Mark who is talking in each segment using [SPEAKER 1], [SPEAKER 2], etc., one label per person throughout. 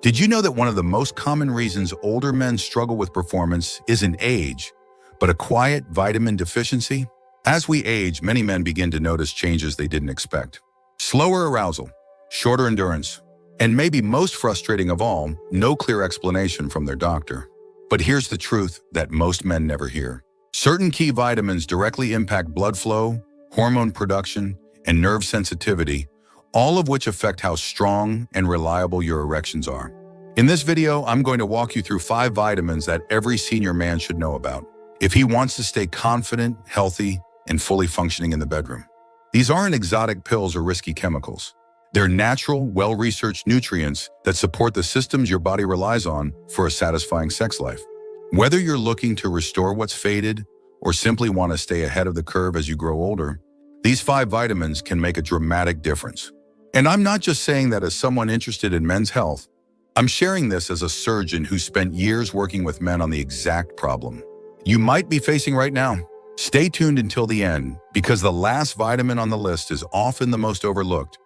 [SPEAKER 1] Did you know that one of the most common reasons older men struggle with performance isn't age, but a quiet vitamin deficiency? As we age, many men begin to notice changes they didn't expect. Slower arousal, shorter endurance, and maybe most frustrating of all, no clear explanation from their doctor. But here's the truth that most men never hear. Certain key vitamins directly impact blood flow, hormone production, and nerve sensitivity, all of which affect how strong and reliable your erections are. In this video, I'm going to walk you through 5 vitamins that every senior man should know about if he wants to stay confident, healthy, and fully functioning in the bedroom. These aren't exotic pills or risky chemicals. They're natural, well-researched nutrients that support the systems your body relies on for a satisfying sex life. Whether you're looking to restore what's faded or simply want to stay ahead of the curve as you grow older, these 5 vitamins can make a dramatic difference. And I'm not just saying that as someone interested in men's health. I'm sharing this as a surgeon who spent years working with men on the exact problem you might be facing right now. Stay tuned until the end, because the last vitamin on the list is often the most overlooked,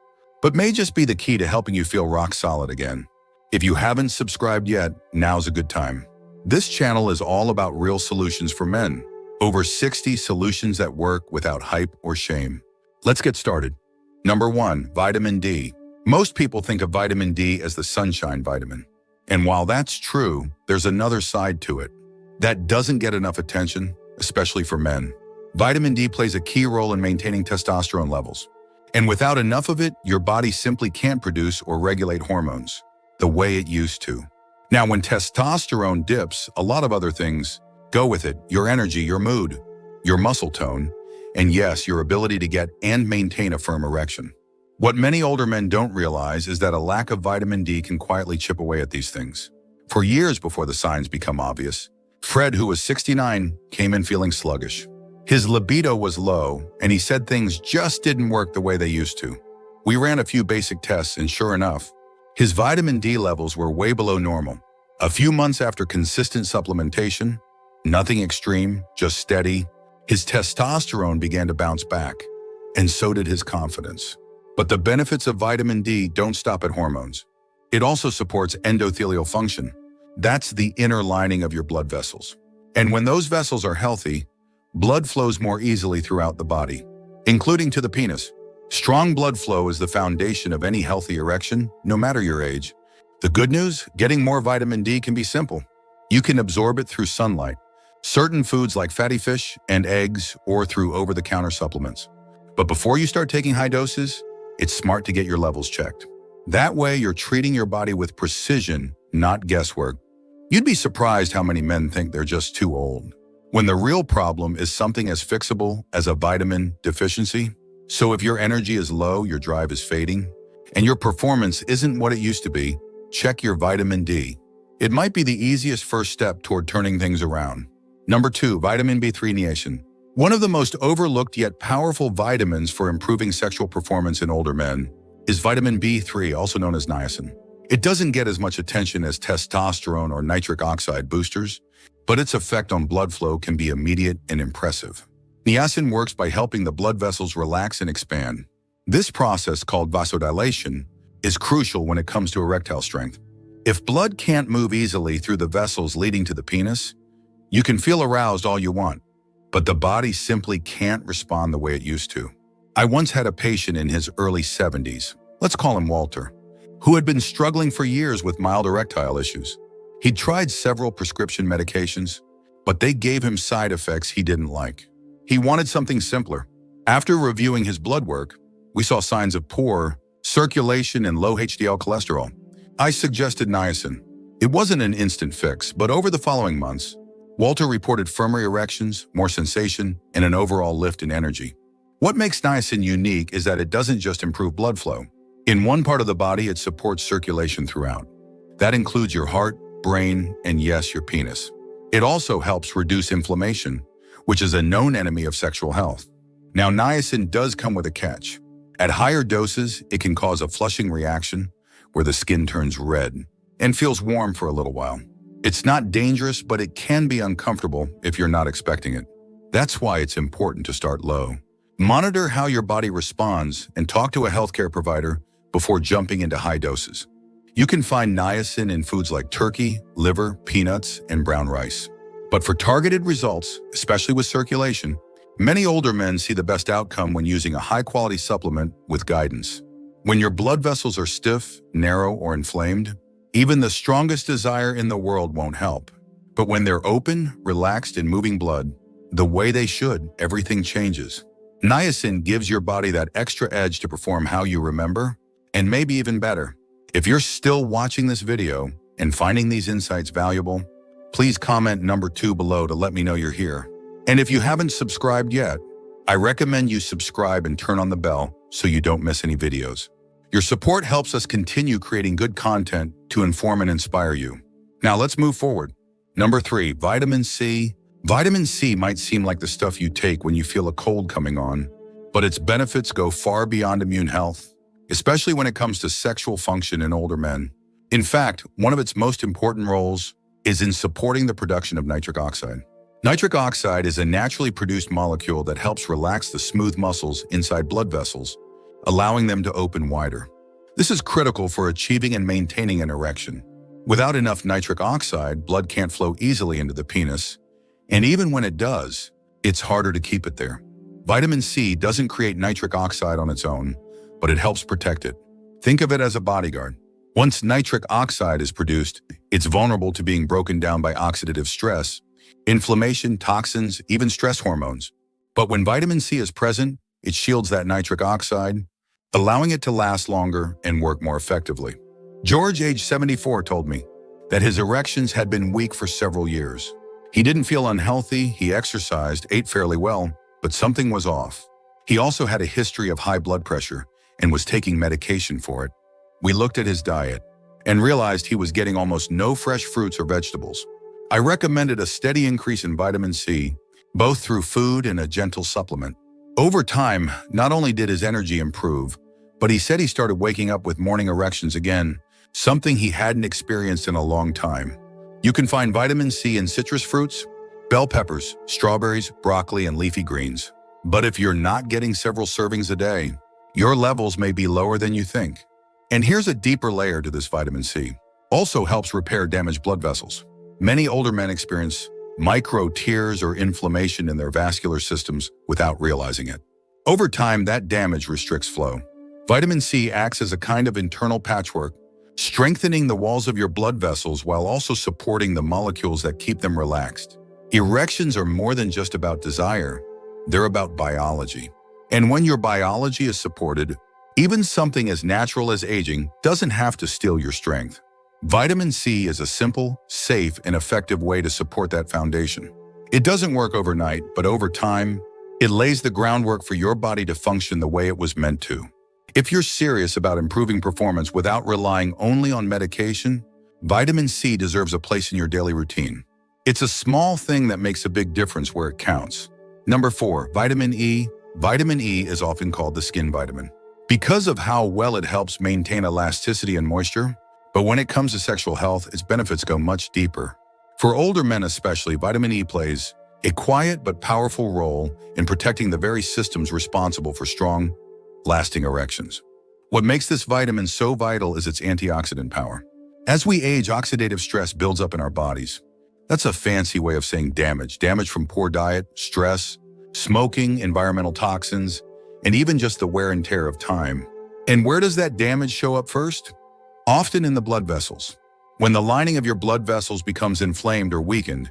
[SPEAKER 1] but may just be the key to helping you feel rock solid again. If you haven't subscribed yet, now's a good time. This channel is all about real solutions for men. Over 60 solutions that work without hype or shame. Let's get started. Number 1, vitamin D. Most people think of vitamin D as the sunshine vitamin. And while that's true, there's another side to it that doesn't get enough attention, especially for men. Vitamin D plays a key role in maintaining testosterone levels. And without enough of it, your body simply can't produce or regulate hormones the way it used to. Now, when testosterone dips, a lot of other things go with it: your energy, your mood, your muscle tone, and yes, your ability to get and maintain a firm erection. What many older men don't realize is that a lack of vitamin D can quietly chip away at these things. For years before the signs become obvious, Fred, who was 69, came in feeling sluggish. His libido was low, and he said things just didn't work the way they used to. We ran a few basic tests, and sure enough, his vitamin D levels were way below normal. A few months after consistent supplementation, nothing extreme, just steady, his testosterone began to bounce back, and so did his confidence. But the benefits of vitamin D don't stop at hormones. It also supports endothelial function. That's the inner lining of your blood vessels. And when those vessels are healthy, blood flows more easily throughout the body, including to the penis. Strong blood flow is the foundation of any healthy erection, no matter your age. The good news, getting more vitamin D can be simple. You can absorb it through sunlight, certain foods like fatty fish and eggs, or through over-the-counter supplements. But before you start taking high doses, it's smart to get your levels checked. That way, you're treating your body with precision, not guesswork. You'd be surprised how many men think they're just too old, when the real problem is something as fixable as a vitamin deficiency. So if your energy is low, your drive is fading, and your performance isn't what it used to be, check your vitamin D. It might be the easiest first step toward turning things around. Number 2, vitamin B3 niacin. One of the most overlooked yet powerful vitamins for improving sexual performance in older men is vitamin B3, also known as niacin. It doesn't get as much attention as testosterone or nitric oxide boosters, but its effect on blood flow can be immediate and impressive. Niacin works by helping the blood vessels relax and expand. This process, called vasodilation, is crucial when it comes to erectile strength. If blood can't move easily through the vessels leading to the penis, you can feel aroused all you want, but the body simply can't respond the way it used to. I once had a patient in his early 70s, let's call him Walter, who had been struggling for years with mild erectile issues. He'd tried several prescription medications, but they gave him side effects he didn't like. He wanted something simpler. After reviewing his blood work, we saw signs of poor circulation and low HDL cholesterol. I suggested niacin. It wasn't an instant fix, but over the following months, Walter reported firmer erections, more sensation, and an overall lift in energy. What makes niacin unique is that it doesn't just improve blood flow. In one part of the body, it supports circulation throughout. That includes your heart, brain, and yes, your penis. It also helps reduce inflammation, which is a known enemy of sexual health. Now, niacin does come with a catch. At higher doses, it can cause a flushing reaction where the skin turns red and feels warm for a little while. It's not dangerous, but it can be uncomfortable if you're not expecting it. That's why it's important to start low. Monitor how your body responds and talk to a healthcare provider before jumping into high doses. You can find niacin in foods like turkey, liver, peanuts, and brown rice. But for targeted results, especially with circulation, many older men see the best outcome when using a high-quality supplement with guidance. When your blood vessels are stiff, narrow, or inflamed, even the strongest desire in the world won't help. But when they're open, relaxed, and moving blood, the way they should, everything changes. Niacin gives your body that extra edge to perform how you remember, and maybe even better. If you're still watching this video and finding these insights valuable, please comment number 2 below to let me know you're here. And if you haven't subscribed yet, I recommend you subscribe and turn on the bell so you don't miss any videos. Your support helps us continue creating good content to inform and inspire you. Now let's move forward. Number 3, vitamin C. Vitamin C might seem like the stuff you take when you feel a cold coming on, but its benefits go far beyond immune health, especially when it comes to sexual function in older men. In fact, one of its most important roles is in supporting the production of nitric oxide. Nitric oxide is a naturally produced molecule that helps relax the smooth muscles inside blood vessels, allowing them to open wider. This is critical for achieving and maintaining an erection. Without enough nitric oxide, blood can't flow easily into the penis, and even when it does, it's harder to keep it there. Vitamin C doesn't create nitric oxide on its own, but it helps protect it. Think of it as a bodyguard. Once nitric oxide is produced, it's vulnerable to being broken down by oxidative stress, inflammation, toxins, even stress hormones. But when vitamin C is present, it shields that nitric oxide, allowing it to last longer and work more effectively. George, age 74, told me that his erections had been weak for several years. He didn't feel unhealthy, he exercised, ate fairly well, but something was off. He also had a history of high blood pressure and was taking medication for it. We looked at his diet and realized he was getting almost no fresh fruits or vegetables. I recommended a steady increase in vitamin C, both through food and a gentle supplement. Over time, not only did his energy improve, but he said he started waking up with morning erections again, something he hadn't experienced in a long time. You can find vitamin C in citrus fruits, bell peppers, strawberries, broccoli, and leafy greens. But if you're not getting several servings a day, your levels may be lower than you think. And here's a deeper layer to this vitamin C. Also helps repair damaged blood vessels. Many older men experience micro tears or inflammation in their vascular systems without realizing it. Over time, that damage restricts flow. Vitamin C acts as a kind of internal patchwork, strengthening the walls of your blood vessels while also supporting the molecules that keep them relaxed. Erections are more than just about desire, they're about biology. And when your biology is supported, even something as natural as aging doesn't have to steal your strength. Vitamin C is a simple, safe, and effective way to support that foundation. It doesn't work overnight, but over time, it lays the groundwork for your body to function the way it was meant to. If you're serious about improving performance without relying only on medication, vitamin C deserves a place in your daily routine. It's a small thing that makes a big difference where it counts. Number 4, vitamin E. Vitamin E is often called the skin vitamin because of how well it helps maintain elasticity and moisture. But when it comes to sexual health, its benefits go much deeper. For older men especially, vitamin E plays a quiet but powerful role in protecting the very systems responsible for strong, lasting erections. What makes this vitamin so vital is its antioxidant power. As we age, oxidative stress builds up in our bodies. That's a fancy way of saying damage. Damage from poor diet, stress, smoking, environmental toxins, and even just the wear and tear of time. And where does that damage show up first? Often in the blood vessels. When the lining of your blood vessels becomes inflamed or weakened,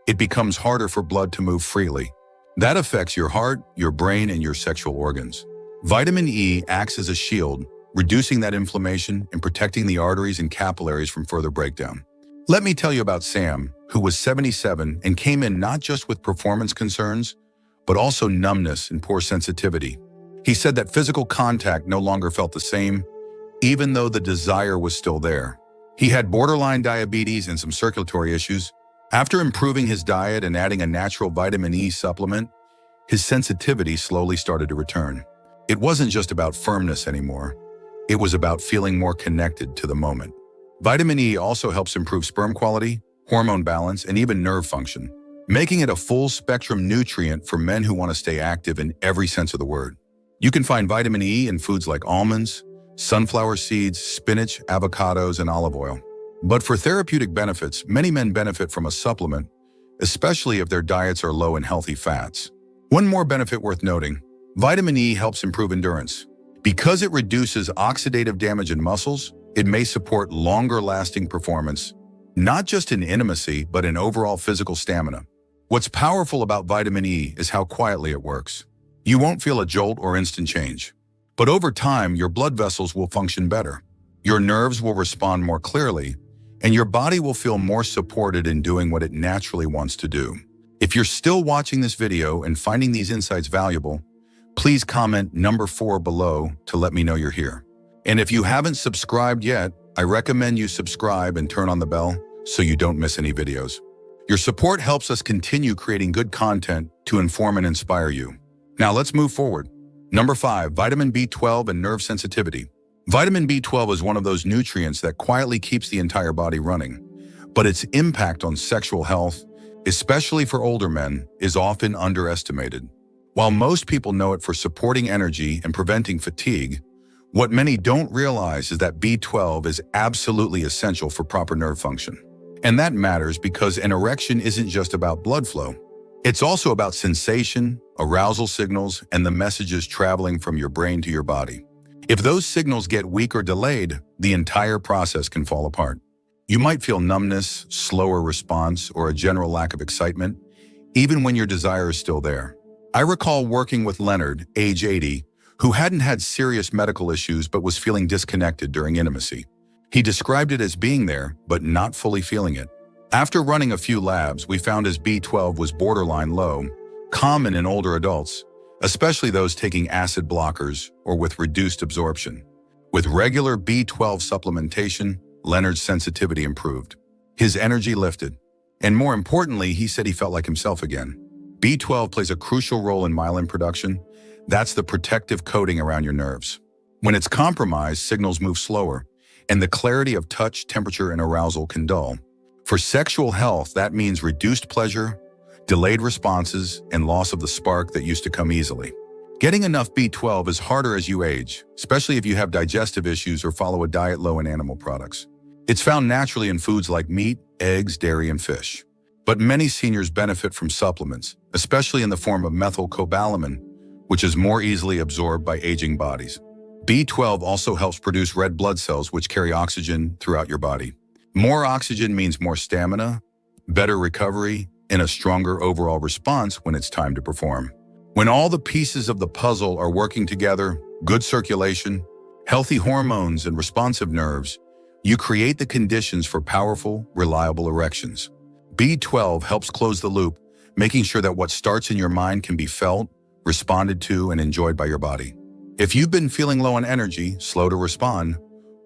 [SPEAKER 1] it becomes harder for blood to move freely. That affects your heart, your brain, and your sexual organs. Vitamin E acts as a shield, reducing that inflammation and protecting the arteries and capillaries from further breakdown. Let me tell you about Sam, who was 77 and came in not just with performance concerns, but also numbness and poor sensitivity. He said that physical contact no longer felt the same, even though the desire was still there. He had borderline diabetes and some circulatory issues. After improving his diet and adding a natural vitamin E supplement, his sensitivity slowly started to return. It wasn't just about firmness anymore. It was about feeling more connected to the moment. Vitamin E also helps improve sperm quality, hormone balance, and even nerve function, making it a full-spectrum nutrient for men who want to stay active in every sense of the word. You can find vitamin E in foods like almonds, sunflower seeds, spinach, avocados, and olive oil. But for therapeutic benefits, many men benefit from a supplement, especially if their diets are low in healthy fats. One more benefit worth noting: vitamin E helps improve endurance. Because it reduces oxidative damage in muscles, it may support longer-lasting performance, not just in intimacy, but in overall physical stamina. What's powerful about vitamin E is how quietly it works. You won't feel a jolt or instant change. But over time, your blood vessels will function better. Your nerves will respond more clearly, and your body will feel more supported in doing what it naturally wants to do. If you're still watching this video and finding these insights valuable, please comment number 4 below to let me know you're here. And if you haven't subscribed yet, I recommend you subscribe and turn on the bell so you don't miss any videos. Your support helps us continue creating good content to inform and inspire you. Now let's move forward. Number 5, vitamin B12 and nerve sensitivity. Vitamin B12 is one of those nutrients that quietly keeps the entire body running, but its impact on sexual health, especially for older men, is often underestimated. While most people know it for supporting energy and preventing fatigue, what many don't realize is that B12 is absolutely essential for proper nerve function. And that matters because an erection isn't just about blood flow. It's also about sensation, arousal signals, and the messages traveling from your brain to your body. If those signals get weak or delayed, the entire process can fall apart. You might feel numbness, slower response, or a general lack of excitement, even when your desire is still there. I recall working with Leonard, age 80, who hadn't had serious medical issues but was feeling disconnected during intimacy. He described it as being there, but not fully feeling it. After running a few labs, we found his B12 was borderline low, common in older adults, especially those taking acid blockers or with reduced absorption. With regular B12 supplementation, Leonard's sensitivity improved. His energy lifted. And more importantly, he said he felt like himself again. B12 plays a crucial role in myelin production. That's the protective coating around your nerves. When it's compromised, signals move slower, and the clarity of touch, temperature, and arousal can dull. For sexual health, that means reduced pleasure, delayed responses, and loss of the spark that used to come easily. Getting enough B12 is harder as you age, especially if you have digestive issues or follow a diet low in animal products. It's found naturally in foods like meat, eggs, dairy, and fish. But many seniors benefit from supplements, especially in the form of methylcobalamin, which is more easily absorbed by aging bodies. B12 also helps produce red blood cells, which carry oxygen throughout your body. More oxygen means more stamina, better recovery, and a stronger overall response when it's time to perform. When all the pieces of the puzzle are working together, good circulation, healthy hormones, and responsive nerves, you create the conditions for powerful, reliable erections. B12 helps close the loop, making sure that what starts in your mind can be felt, responded to, and enjoyed by your body. If you've been feeling low on energy, slow to respond,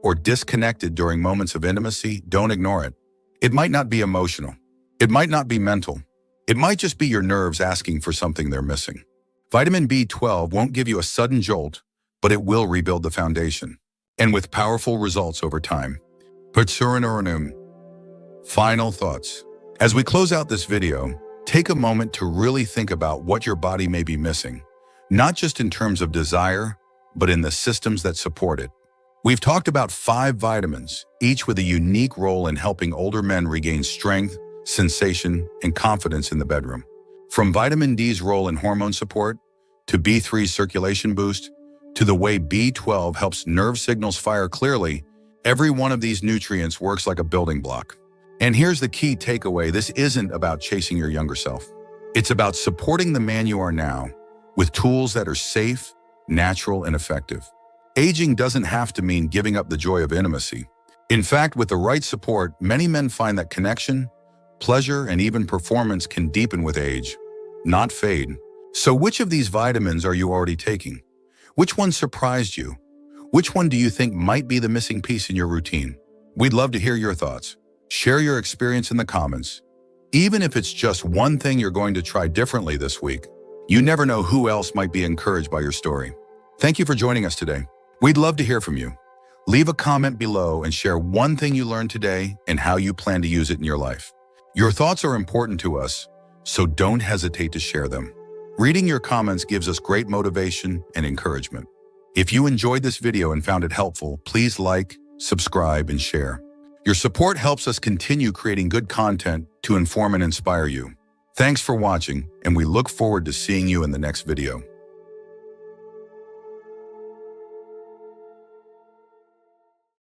[SPEAKER 1] or disconnected during moments of intimacy, don't ignore it. It might not be emotional. It might not be mental. It might just be your nerves asking for something they're missing. Vitamin B12 won't give you a sudden jolt, but it will rebuild the foundation, and with powerful results over time. Final thoughts. As we close out this video, take a moment to really think about what your body may be missing, not just in terms of desire, but in the systems that support it. We've talked about 5 vitamins, each with a unique role in helping older men regain strength, sensation, and confidence in the bedroom. From vitamin D's role in hormone support, to B3's circulation boost, to the way B12 helps nerve signals fire clearly, every one of these nutrients works like a building block. And here's the key takeaway: this isn't about chasing your younger self. It's about supporting the man you are now with tools that are safe, natural, and effective. Aging doesn't have to mean giving up the joy of intimacy. In fact, with the right support, many men find that connection, pleasure, and even performance can deepen with age, not fade. So which of these vitamins are you already taking? Which one surprised you? Which one do you think might be the missing piece in your routine? We'd love to hear your thoughts. Share your experience in the comments. Even if it's just one thing you're going to try differently this week, you never know who else might be encouraged by your story. Thank you for joining us today. We'd love to hear from you. Leave a comment below and share one thing you learned today and how you plan to use it in your life. Your thoughts are important to us, so don't hesitate to share them. Reading your comments gives us great motivation and encouragement. If you enjoyed this video and found it helpful, please like, subscribe, and share. Your support helps us continue creating good content to inform and inspire you. Thanks for watching, and we look forward to seeing you in the next video.